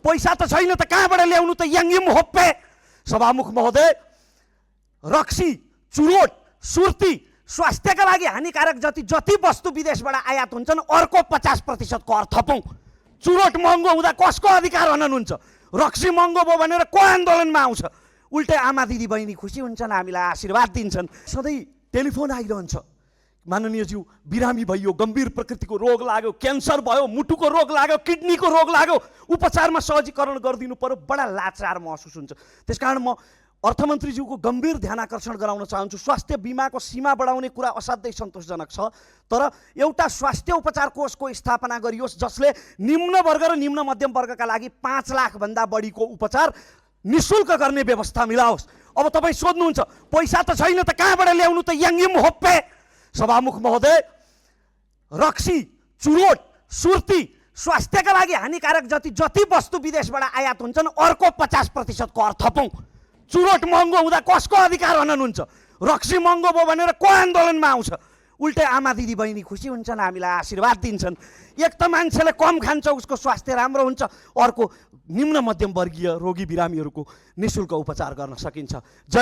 पैसा त छैन त कहाँबाट ल्याउनु त याङ्गिम होप्पे। सभामुख महोदय, रक्सी, चुरोट, सुर्ती स्वास्थ्यका लागि हानिकारक जति वस्तु विदेशबाट आयात हुन्छन् अर्को 50% कर थपौँ। चुरोट महँगो हुँदा कसको अधिकार हनन हुन्छ? रक्सी महँगो भयो भनेर को आन्दोलनमा आउँछ? उल्टै आमा दिदी बहिनी खुसी हुन्छन्, हामीलाई आशीर्वाद दिन्छन्। सधैँ टेलिफोन आइरहन्छ, माननीयज्यू बिरामी भइयो, गम्भीर प्रकृतिको रोग लाग्यो, क्यान्सर भयो, मुटुको रोग लाग्यो, किडनीको रोग लाग्यो, उपचारमा सहजीकरण गरिदिनु पर्यो, बडा लाचार महसुस हुन्छ। त्यसकारण म अर्थमन्त्रीज्यूको गम्भीर ध्यान आकर्षण गराउन चाहन्छु। स्वास्थ्य बिमाको सीमा बढाउने कुरा असाध्यै सन्तोषजनक छ, तर एउटा स्वास्थ्य उपचार कोषको स्थापना गरियोस् जसले निम्न वर्ग र निम्न मध्यम वर्गका लागि 5 लाखभन्दा बढीको उपचार निःशुल्क गर्ने व्यवस्था मिलाओस्। अब तपाईँ सोध्नुहुन्छ पैसा त छैन त कहाँबाट ल्याउनु त याङ्गिम होप्पे। सभामुख महोदय, रक्सी, चुरोट, सुर्ती स्वास्थ्यका लागि हानिकारक जति वस्तु विदेशबाट आयात हुन्छन् अर्को 50% कर थपौँ। चुरोट महँगो हुँदा कसको अधिकार हनन हुन्छ? रक्सी महँगो भयो भनेर को आन्दोलनमा आउँछ? उल्टै आमा दिदी बहिनी खुसी हुन्छन्, हामीलाई आशीर्वाद दिन्छन्। एक त मान्छेले कम खान्छ उसको स्वास्थ्य राम्रो हुन्छ, अर्को निम्न मध्यम वर्गीय रोगी बिरामीहरूको निःशुल्क उपचार गर्न सकिन्छ।